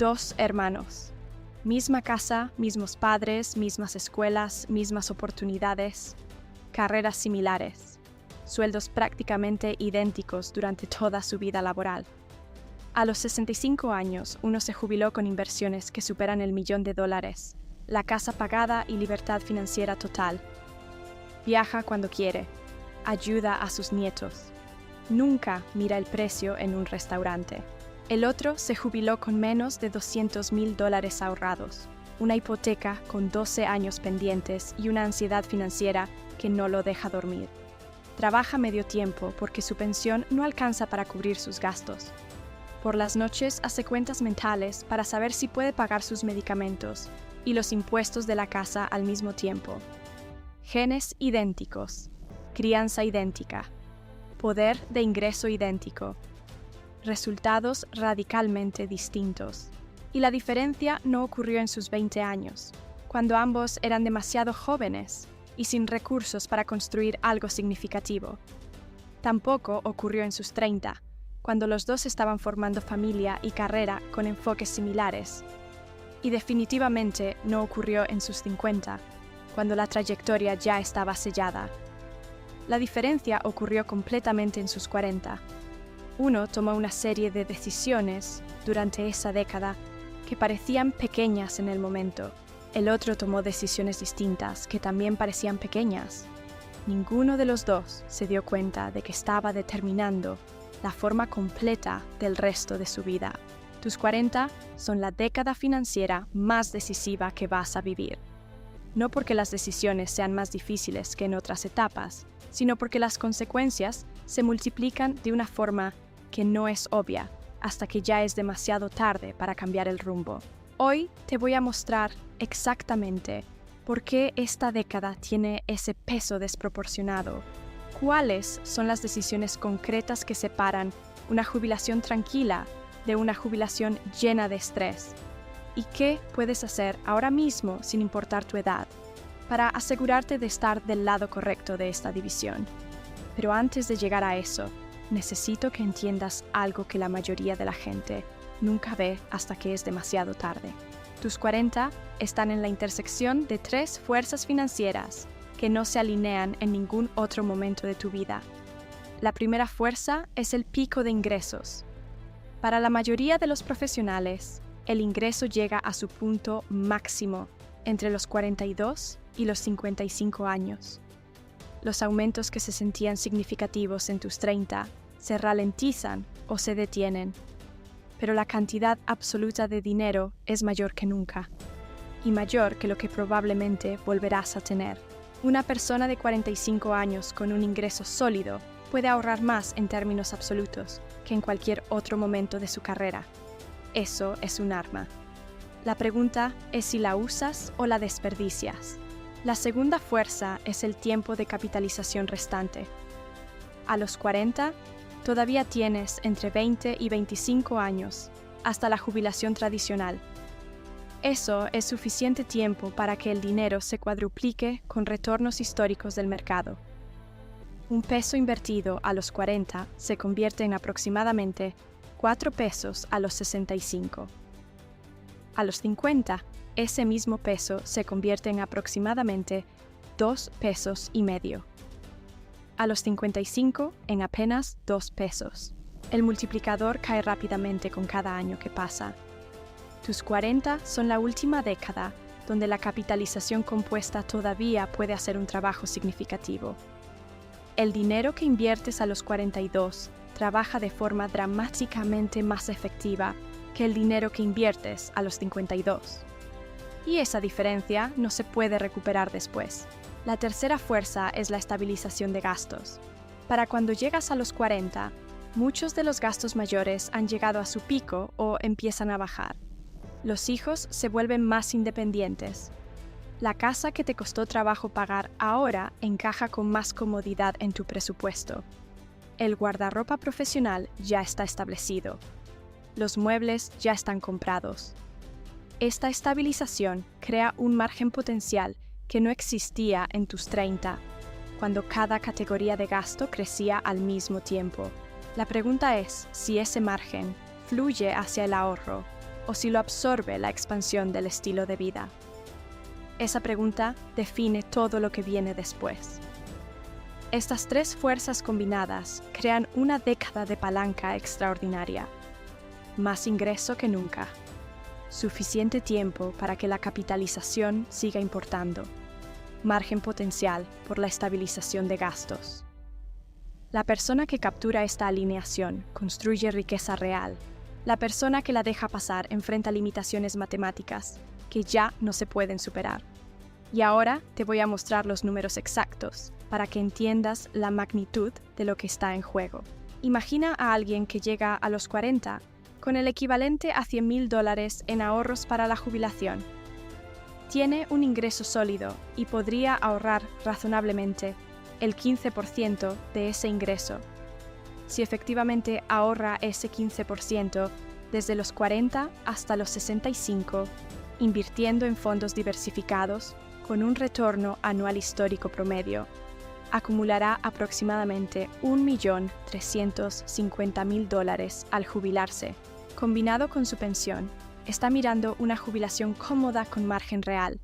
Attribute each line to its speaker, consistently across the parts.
Speaker 1: 2 hermanos. Misma casa, mismos padres, mismas escuelas, mismas oportunidades, carreras similares, sueldos prácticamente idénticos durante toda su vida laboral. A los 65 años, uno se jubiló con inversiones que superan el $1.000.000, la casa pagada y libertad financiera total. Viaja cuando quiere, ayuda a sus nietos. Nunca mira el precio en un restaurante. El otro se jubiló con menos de $200.000 ahorrados, una hipoteca con 12 años pendientes y una ansiedad financiera que no lo deja dormir. Trabaja medio tiempo porque su pensión no alcanza para cubrir sus gastos. Por las noches hace cuentas mentales para saber si puede pagar sus medicamentos y los impuestos de la casa al mismo tiempo. Genes idénticos, crianza idéntica, poder de ingreso idéntico, resultados radicalmente distintos. Y la diferencia no ocurrió en sus 20 años, cuando ambos eran demasiado jóvenes y sin recursos para construir algo significativo. Tampoco ocurrió en sus 30, cuando los dos estaban formando familia y carrera con enfoques similares. Y definitivamente no ocurrió en sus 50, cuando la trayectoria ya estaba sellada. La diferencia ocurrió completamente en sus 40. Uno tomó una serie de decisiones durante esa década que parecían pequeñas en el momento. El otro tomó decisiones distintas que también parecían pequeñas. Ninguno de los dos se dio cuenta de que estaba determinando la forma completa del resto de su vida. Tus 40 son la década financiera más decisiva que vas a vivir. No porque las decisiones sean más difíciles que en otras etapas, sino porque las consecuencias se multiplican de una forma que no es obvia hasta que ya es demasiado tarde para cambiar el rumbo. Hoy te voy a mostrar exactamente por qué esta década tiene ese peso desproporcionado, cuáles son las decisiones concretas que separan una jubilación tranquila de una jubilación llena de estrés, y qué puedes hacer ahora mismo sin importar tu edad, para asegurarte de estar del lado correcto de esta división. Pero antes de llegar a eso, necesito que entiendas algo que la mayoría de la gente nunca ve hasta que es demasiado tarde. Tus 40 están en la intersección de 3 fuerzas financieras que no se alinean en ningún otro momento de tu vida. La primera fuerza es el pico de ingresos. Para la mayoría de los profesionales, el ingreso llega a su punto máximo entre los 42 y los 55 años. Los aumentos que se sentían significativos en tus 30 se ralentizan o se detienen, pero la cantidad absoluta de dinero es mayor que nunca, y mayor que lo que probablemente volverás a tener. Una persona de 45 años con un ingreso sólido puede ahorrar más en términos absolutos que en cualquier otro momento de su carrera. Eso es un arma. La pregunta es si la usas o la desperdicias. La segunda fuerza es el tiempo de capitalización restante. A los 40, todavía tienes entre 20 y 25 años, hasta la jubilación tradicional. Eso es suficiente tiempo para que el dinero se cuadruplique con retornos históricos del mercado. Un peso invertido a los 40 se convierte en aproximadamente 4 pesos a los 65. A los 50, ese mismo peso se convierte en aproximadamente 2,5 pesos. A los 55, en apenas 2 pesos. El multiplicador cae rápidamente con cada año que pasa. Tus 40 son la última década donde la capitalización compuesta todavía puede hacer un trabajo significativo. El dinero que inviertes a los 42 trabaja de forma dramáticamente más efectiva que el dinero que inviertes a los 52. Y esa diferencia no se puede recuperar después. La tercera fuerza es la estabilización de gastos. Para cuando llegas a los 40, muchos de los gastos mayores han llegado a su pico o empiezan a bajar. Los hijos se vuelven más independientes. La casa que te costó trabajo pagar ahora encaja con más comodidad en tu presupuesto. El guardarropa profesional ya está establecido. Los muebles ya están comprados. Esta estabilización crea un margen potencial que no existía en tus 30, cuando cada categoría de gasto crecía al mismo tiempo. La pregunta es si ese margen fluye hacia el ahorro o si lo absorbe la expansión del estilo de vida. Esa pregunta define todo lo que viene después. Estas tres fuerzas combinadas crean una década de palanca extraordinaria. Más ingreso que nunca. Suficiente tiempo para que la capitalización siga importando. Margen potencial por la estabilización de gastos. La persona que captura esta alineación construye riqueza real. La persona que la deja pasar enfrenta limitaciones matemáticas que ya no se pueden superar. Y ahora te voy a mostrar los números exactos para que entiendas la magnitud de lo que está en juego. Imagina a alguien que llega a los 40 con el equivalente a $100,000 en ahorros para la jubilación. Tiene un ingreso sólido y podría ahorrar razonablemente el 15% de ese ingreso. Si efectivamente ahorra ese 15% desde los 40 hasta los 65, invirtiendo en fondos diversificados con un retorno anual histórico promedio, acumulará aproximadamente $1.350.000 al jubilarse. Combinado con su pensión, está mirando una jubilación cómoda con margen real.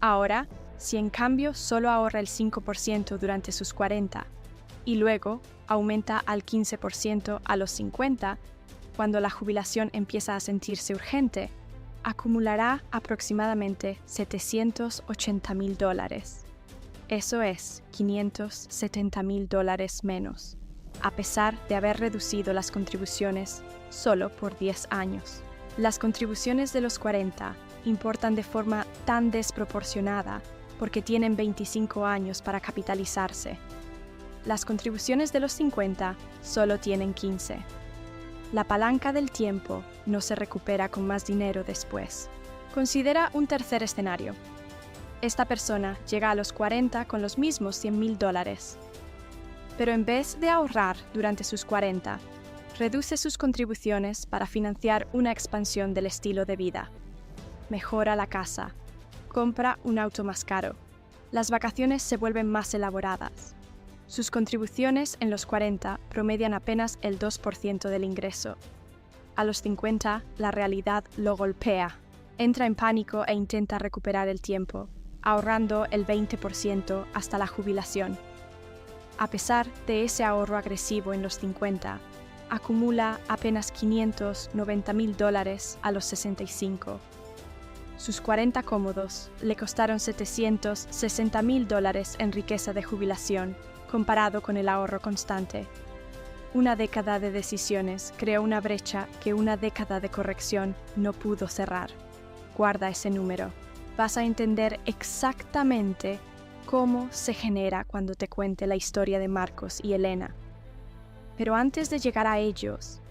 Speaker 1: Ahora, si en cambio solo ahorra el 5% durante sus 40 y luego aumenta al 15% a los 50, cuando la jubilación empieza a sentirse urgente, acumulará aproximadamente $780,000. Eso es $570,000 menos, a pesar de haber reducido las contribuciones solo por 10 años. Las contribuciones de los 40 importan de forma tan desproporcionada porque tienen 25 años para capitalizarse. Las contribuciones de los 50 solo tienen 15. La palanca del tiempo no se recupera con más dinero después. Considera un tercer escenario. Esta persona llega a los 40 con los mismos $100,000, pero en vez de ahorrar durante sus 40, reduce sus contribuciones para financiar una expansión del estilo de vida. Mejora la casa, compra un auto más caro, las vacaciones se vuelven más elaboradas. Sus contribuciones en los 40 promedian apenas el 2% del ingreso. A los 50, la realidad lo golpea. Entra en pánico e intenta recuperar el tiempo, ahorrando el 20% hasta la jubilación. A pesar de ese ahorro agresivo en los 50, acumula apenas $590,000 a los 65. Sus 40 cómodos le costaron $760,000 en riqueza de jubilación, comparado con el ahorro constante. Una década de decisiones creó una brecha que una década de corrección no pudo cerrar. Guarda ese número. Vas a entender exactamente cómo se genera cuando te cuente la historia de Marcos y Elena. Pero antes de llegar a ellos,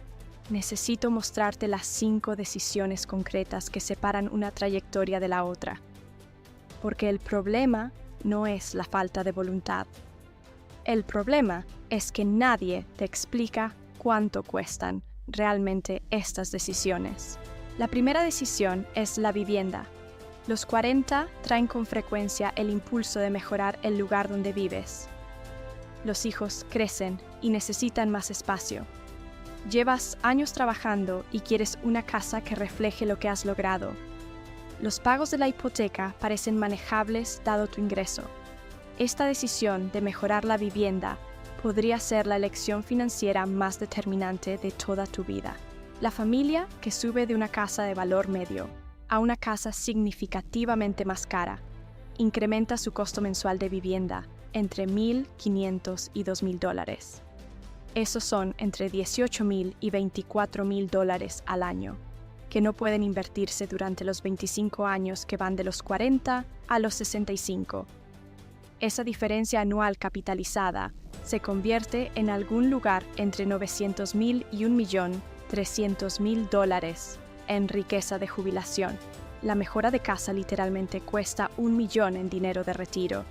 Speaker 1: necesito mostrarte las 5 decisiones concretas que separan una trayectoria de la otra. Porque el problema no es la falta de voluntad. El problema es que nadie te explica cuánto cuestan realmente estas decisiones. La primera decisión es la vivienda. Los 40 traen con frecuencia el impulso de mejorar el lugar donde vives. Los hijos crecen y necesitan más espacio. Llevas años trabajando y quieres una casa que refleje lo que has logrado. Los pagos de la hipoteca parecen manejables dado tu ingreso. Esta decisión de mejorar la vivienda podría ser la elección financiera más determinante de toda tu vida. La familia que sube de una casa de valor medio a una casa significativamente más cara incrementa su costo mensual de vivienda entre $1,500 y $2,000. Esos son entre $18,000 y $24,000 al año, que no pueden invertirse durante los 25 años que van de los 40 a los 65. Esa diferencia anual capitalizada se convierte en algún lugar entre $900,000 y $1,300,000 en riqueza de jubilación. La mejora de casa literalmente cuesta $1 millón en dinero de retiro.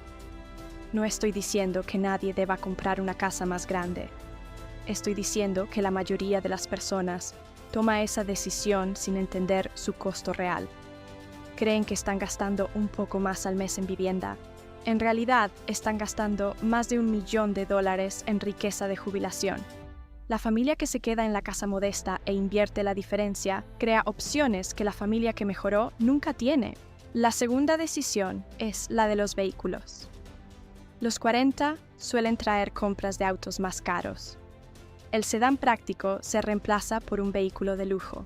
Speaker 1: No estoy diciendo que nadie deba comprar una casa más grande. Estoy diciendo que la mayoría de las personas toma esa decisión sin entender su costo real. Creen que están gastando un poco más al mes en vivienda. En realidad, están gastando más de $1 millón en riqueza de jubilación. La familia que se queda en la casa modesta e invierte la diferencia crea opciones que la familia que mejoró nunca tiene. La segunda decisión es la de los vehículos. Los 40 suelen traer compras de autos más caros. El sedán práctico se reemplaza por un vehículo de lujo.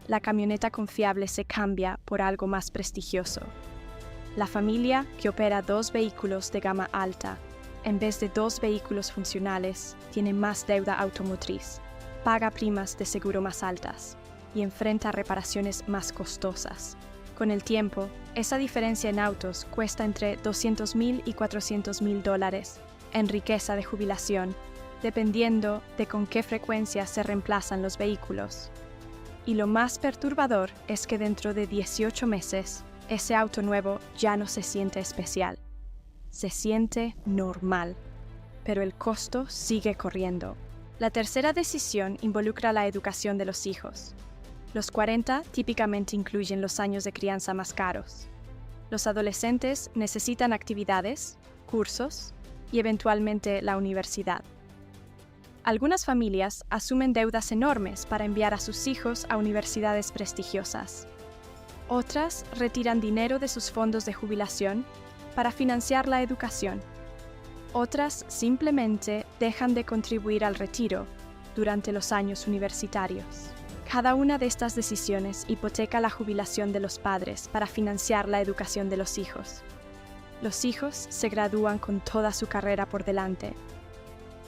Speaker 1: La camioneta confiable se cambia por algo más prestigioso. La familia que opera 2 vehículos de gama alta, en vez de 2 vehículos funcionales, tiene más deuda automotriz, paga primas de seguro más altas y enfrenta reparaciones más costosas. Con el tiempo, esa diferencia en autos cuesta entre $200,000 y $400,000 en riqueza de jubilación, dependiendo de con qué frecuencia se reemplazan los vehículos. Y lo más perturbador es que dentro de 18 meses, ese auto nuevo ya no se siente especial. Se siente normal, pero el costo sigue corriendo. La tercera decisión involucra la educación de los hijos. Los 40 típicamente incluyen los años de crianza más caros. Los adolescentes necesitan actividades, cursos y eventualmente la universidad. Algunas familias asumen deudas enormes para enviar a sus hijos a universidades prestigiosas. Otras retiran dinero de sus fondos de jubilación para financiar la educación. Otras simplemente dejan de contribuir al retiro durante los años universitarios. Cada una de estas decisiones hipoteca la jubilación de los padres para financiar la educación de los hijos. Los hijos se gradúan con toda su carrera por delante.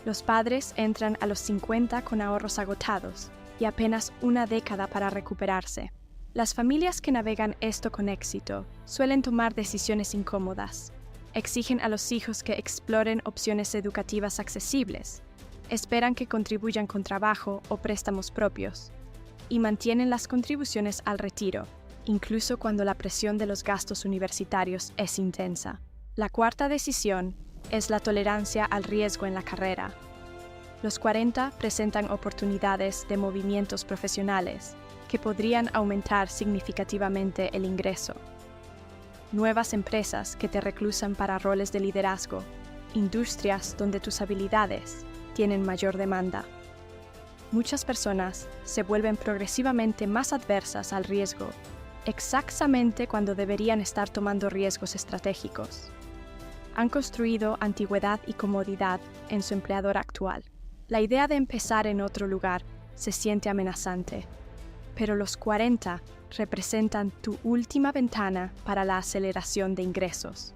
Speaker 1: Los padres entran a los 50 con ahorros agotados y apenas una década para recuperarse. Las familias que navegan esto con éxito suelen tomar decisiones incómodas. Exigen a los hijos que exploren opciones educativas accesibles, esperan que contribuyan con trabajo o préstamos propios, y mantienen las contribuciones al retiro, incluso cuando la presión de los gastos universitarios es intensa. La cuarta decisión es la tolerancia al riesgo en la carrera. Los 40 presentan oportunidades de movimientos profesionales que podrían aumentar significativamente el ingreso. Nuevas empresas que te reclusan para roles de liderazgo, industrias donde tus habilidades tienen mayor demanda. Muchas personas se vuelven progresivamente más adversas al riesgo, exactamente cuando deberían estar tomando riesgos estratégicos. Han construido antigüedad y comodidad en su empleador actual. La idea de empezar en otro lugar se siente amenazante, pero los 40 representan tu última ventana para la aceleración de ingresos.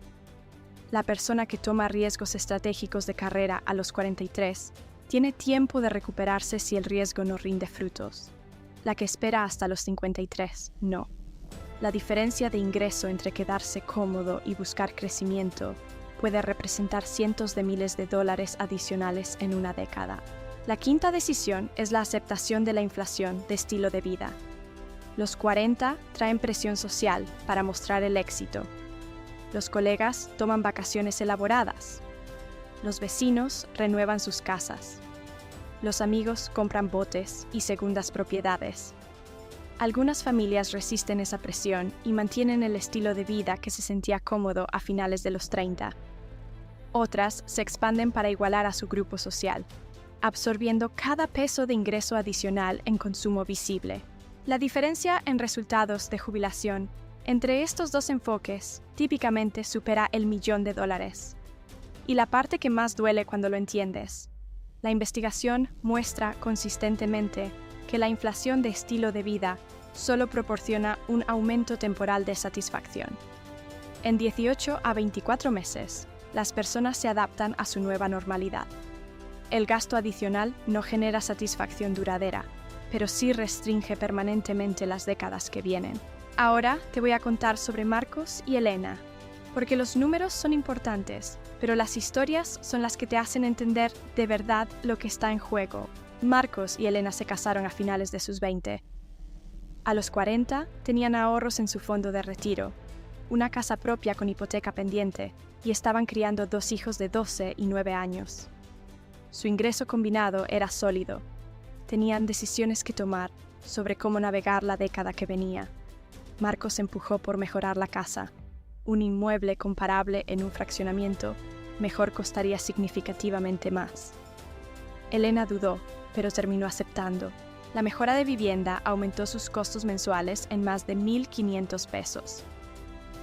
Speaker 1: La persona que toma riesgos estratégicos de carrera a los 43 tiene tiempo de recuperarse si el riesgo no rinde frutos. La que espera hasta los 53, no. La diferencia de ingreso entre quedarse cómodo y buscar crecimiento puede representar cientos de miles de dólares adicionales en una década. La quinta decisión es la aceptación de la inflación de estilo de vida. Los 40 traen presión social para mostrar el éxito. Los colegas toman vacaciones elaboradas. Los vecinos renuevan sus casas. Los amigos compran botes y segundas propiedades. Algunas familias resisten esa presión y mantienen el estilo de vida que se sentía cómodo a finales de los 30. Otras se expanden para igualar a su grupo social, absorbiendo cada peso de ingreso adicional en consumo visible. La diferencia en resultados de jubilación entre estos dos enfoques típicamente supera el $1,000,000. Y la parte que más duele cuando lo entiendes. La investigación muestra consistentemente que la inflación de estilo de vida solo proporciona un aumento temporal de satisfacción. En 18 a 24 meses, las personas se adaptan a su nueva normalidad. El gasto adicional no genera satisfacción duradera, pero sí restringe permanentemente las décadas que vienen. Ahora te voy a contar sobre Marcos y Elena, porque los números son importantes, pero las historias son las que te hacen entender de verdad lo que está en juego. Marcos y Elena se casaron a finales de sus 20. A los 40 tenían ahorros en su fondo de retiro, una casa propia con hipoteca pendiente y estaban criando 2 hijos de 12 y 9 años. Su ingreso combinado era sólido. Tenían decisiones que tomar sobre cómo navegar la década que venía. Marcos empujó por mejorar la casa. Un inmueble comparable en un fraccionamiento mejor costaría significativamente más. Elena dudó, pero terminó aceptando. La mejora de vivienda aumentó sus costos mensuales en más de 1.500 pesos.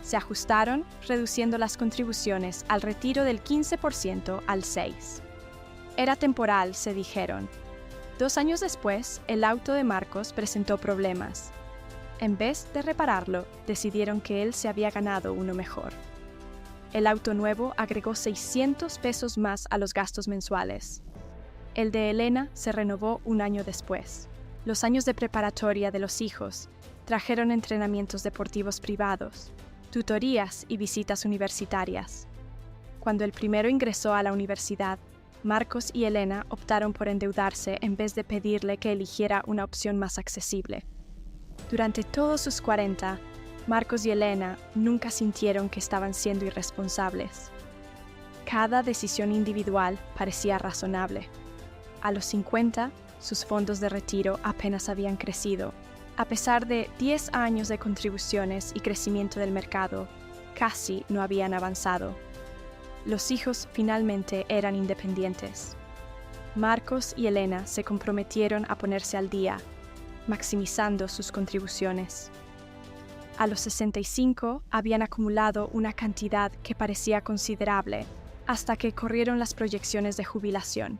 Speaker 1: Se ajustaron, reduciendo las contribuciones al retiro del 15% al 6%. Era temporal, se dijeron. 2 años después, el auto de Marcos presentó problemas. En vez de repararlo, decidieron que él se había ganado uno mejor. El auto nuevo agregó 600 pesos más a los gastos mensuales. El de Elena se renovó un año después. Los años de preparatoria de los hijos trajeron entrenamientos deportivos privados, tutorías y visitas universitarias. Cuando el primero ingresó a la universidad, Marcos y Elena optaron por endeudarse en vez de pedirle que eligiera una opción más accesible. Durante todos sus 40, Marcos y Elena nunca sintieron que estaban siendo irresponsables. Cada decisión individual parecía razonable. A los 50, sus fondos de retiro apenas habían crecido. A pesar de 10 años de contribuciones y crecimiento del mercado, casi no habían avanzado. Los hijos finalmente eran independientes. Marcos y Elena se comprometieron a ponerse al día, maximizando sus contribuciones. A los 65 habían acumulado una cantidad que parecía considerable, hasta que corrieron las proyecciones de jubilación.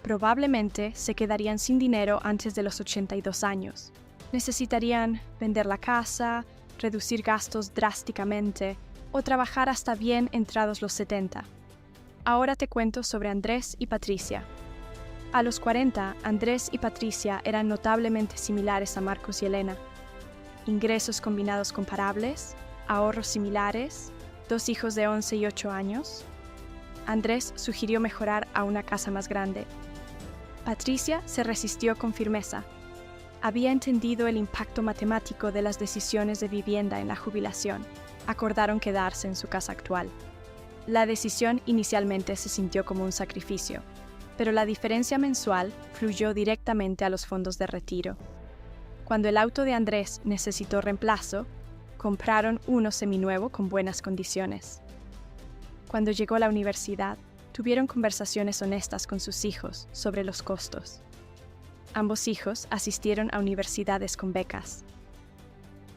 Speaker 1: Probablemente se quedarían sin dinero antes de los 82 años. Necesitarían vender la casa, reducir gastos drásticamente o trabajar hasta bien entrados los 70. Ahora te cuento sobre Andrés y Patricia. A los 40, Andrés y Patricia eran notablemente similares a Marcos y Elena. Ingresos combinados comparables, ahorros similares, 2 hijos de 11 y 8 años. Andrés sugirió mejorar a una casa más grande. Patricia se resistió con firmeza. Había entendido el impacto matemático de las decisiones de vivienda en la jubilación. Acordaron quedarse en su casa actual. La decisión inicialmente se sintió como un sacrificio, pero la diferencia mensual fluyó directamente a los fondos de retiro. Cuando el auto de Andrés necesitó reemplazo, compraron uno seminuevo con buenas condiciones. Cuando llegó a la universidad, tuvieron conversaciones honestas con sus hijos sobre los costos. Ambos hijos asistieron a universidades con becas.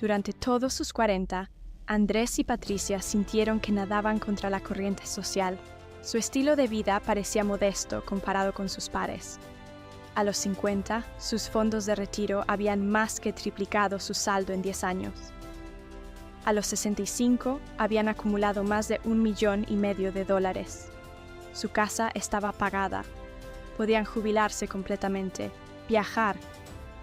Speaker 1: Durante todos sus 40, Andrés y Patricia sintieron que nadaban contra la corriente social. Su estilo de vida parecía modesto comparado con sus pares. A los 50, sus fondos de retiro habían más que triplicado su saldo en 10 años. A los 65, habían acumulado más de $1,500,000. Su casa estaba pagada. Podían jubilarse completamente, viajar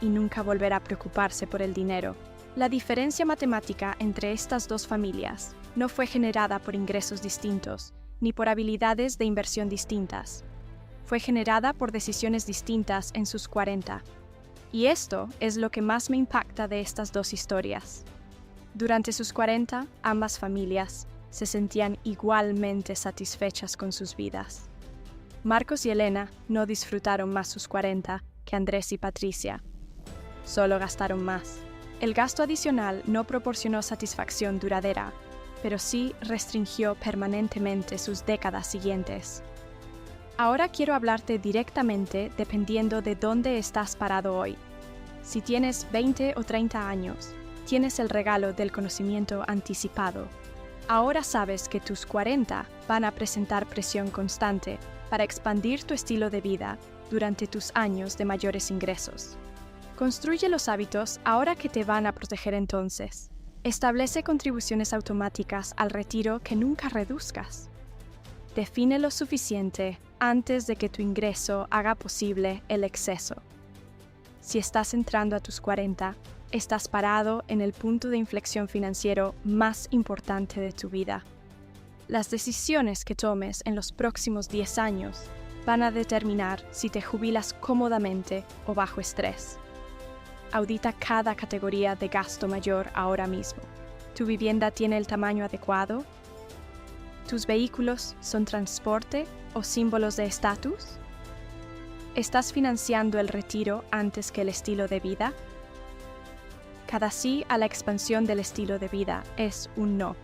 Speaker 1: y nunca volver a preocuparse por el dinero. La diferencia matemática entre estas dos familias no fue generada por ingresos distintos, ni por habilidades de inversión distintas. Fue generada por decisiones distintas en sus 40. Y esto es lo que más me impacta de estas dos historias. Durante sus 40, ambas familias se sentían igualmente satisfechas con sus vidas. Marcos y Elena no disfrutaron más sus 40 que Andrés y Patricia. Solo gastaron más. El gasto adicional no proporcionó satisfacción duradera, pero sí restringió permanentemente sus décadas siguientes. Ahora quiero hablarte directamente dependiendo de dónde estás parado hoy. Si tienes 20 o 30 años, tienes el regalo del conocimiento anticipado. Ahora sabes que tus 40 van a presentar presión constante para expandir tu estilo de vida durante tus años de mayores ingresos. Construye los hábitos ahora que te van a proteger entonces. Establece contribuciones automáticas al retiro que nunca reduzcas. Define lo suficiente antes de que tu ingreso haga posible el exceso. Si estás entrando a tus 40, estás parado en el punto de inflexión financiero más importante de tu vida. Las decisiones que tomes en los próximos 10 años van a determinar si te jubilas cómodamente o bajo estrés. Audita cada categoría de gasto mayor ahora mismo. ¿Tu vivienda tiene el tamaño adecuado? ¿Tus vehículos son transporte o símbolos de estatus? ¿Estás financiando el retiro antes que el estilo de vida? Cada sí a la expansión del estilo de vida es un no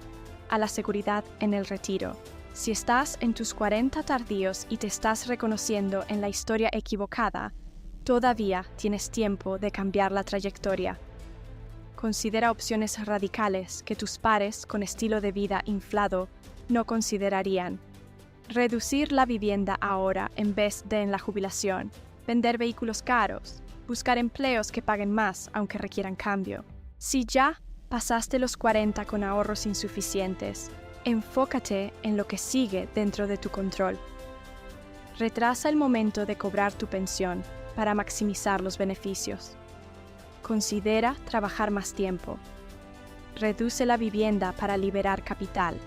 Speaker 1: a la seguridad en el retiro. Si estás en tus 40 tardíos y te estás reconociendo en la historia equivocada, Todavía tienes tiempo de cambiar la trayectoria. Considera opciones radicales que tus pares con estilo de vida inflado no considerarían. Reducir la vivienda ahora en vez de en la jubilación, vender vehículos caros, buscar empleos que paguen más aunque requieran cambio. Si ya pasaste los 40 con ahorros insuficientes, enfócate en lo que sigue dentro de tu control. Retrasa el momento de cobrar tu pensión para maximizar los beneficios. Considera trabajar más tiempo. Reduce la vivienda para liberar capital.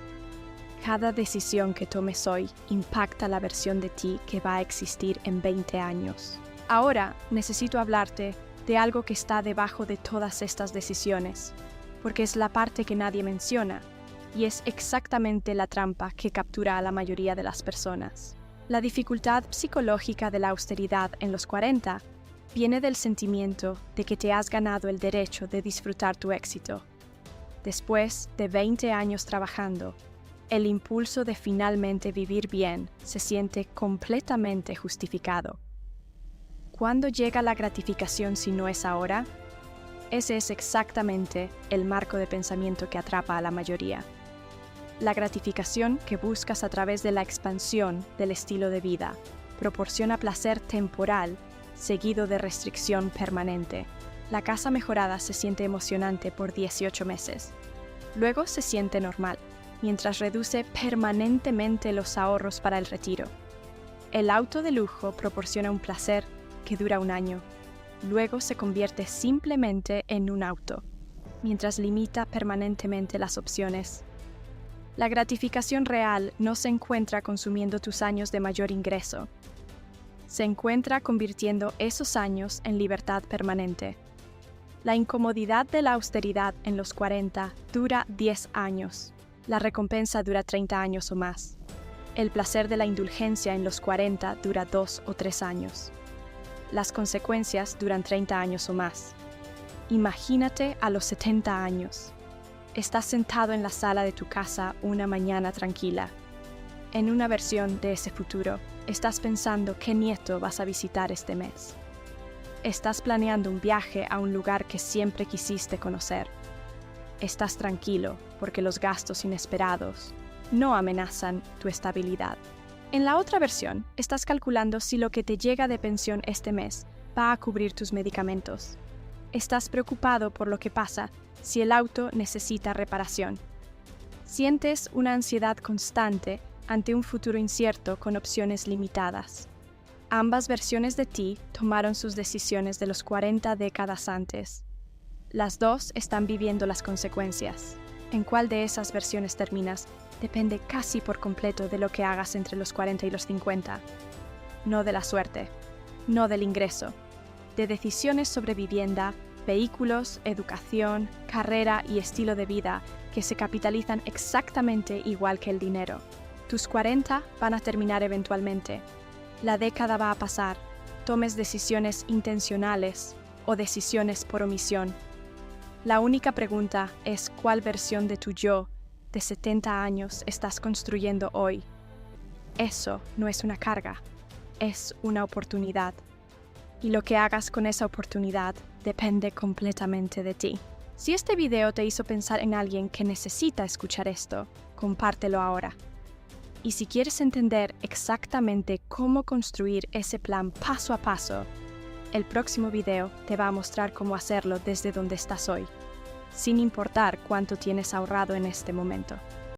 Speaker 1: Cada decisión que tomes hoy impacta la versión de ti que va a existir en 20 años. Ahora necesito hablarte de algo que está debajo de todas estas decisiones, porque es la parte que nadie menciona, y es exactamente la trampa que captura a la mayoría de las personas. La dificultad psicológica de la austeridad en los 40 viene del sentimiento de que te has ganado el derecho de disfrutar tu éxito. Después de 20 años trabajando, el impulso de finalmente vivir bien se siente completamente justificado. ¿Cuándo llega la gratificación si no es ahora? Ese es exactamente el marco de pensamiento que atrapa a la mayoría. La gratificación que buscas a través de la expansión del estilo de vida proporciona placer temporal seguido de restricción permanente. La casa mejorada se siente emocionante por 18 meses. Luego se siente normal, mientras reduce permanentemente los ahorros para el retiro. El auto de lujo proporciona un placer que dura un año. Luego se convierte simplemente en un auto, mientras limita permanentemente las opciones. La gratificación real no se encuentra consumiendo tus años de mayor ingreso. Se encuentra convirtiendo esos años en libertad permanente. La incomodidad de la austeridad en los 40 dura 10 años. La recompensa dura 30 años o más. El placer de la indulgencia en los 40 dura 2 o 3 años. Las consecuencias duran 30 años o más. Imagínate a los 70 años. Estás sentado en la sala de tu casa una mañana tranquila. En una versión de ese futuro, estás pensando qué nieto vas a visitar este mes. Estás planeando un viaje a un lugar que siempre quisiste conocer. Estás tranquilo porque los gastos inesperados no amenazan tu estabilidad. En la otra versión, estás calculando si lo que te llega de pensión este mes va a cubrir tus medicamentos. Estás preocupado por lo que pasa si el auto necesita reparación. Sientes una ansiedad constante ante un futuro incierto con opciones limitadas. Ambas versiones de ti tomaron sus decisiones de los 40 décadas antes. Las dos están viviendo las consecuencias. En cuál de esas versiones terminas depende casi por completo de lo que hagas entre los 40 y los 50. No de la suerte, no del ingreso, de decisiones sobre vivienda, vehículos, educación, carrera y estilo de vida que se capitalizan exactamente igual que el dinero. Tus 40 van a terminar eventualmente. La década va a pasar. Tomes decisiones intencionales o decisiones por omisión. La única pregunta es cuál versión de tu yo de 70 años estás construyendo hoy. Eso no es una carga, es una oportunidad. Y lo que hagas con esa oportunidad depende completamente de ti. Si este video te hizo pensar en alguien que necesita escuchar esto, compártelo ahora. Y si quieres entender exactamente cómo construir ese plan paso a paso, el próximo video te va a mostrar cómo hacerlo desde donde estás hoy, sin importar cuánto tienes ahorrado en este momento.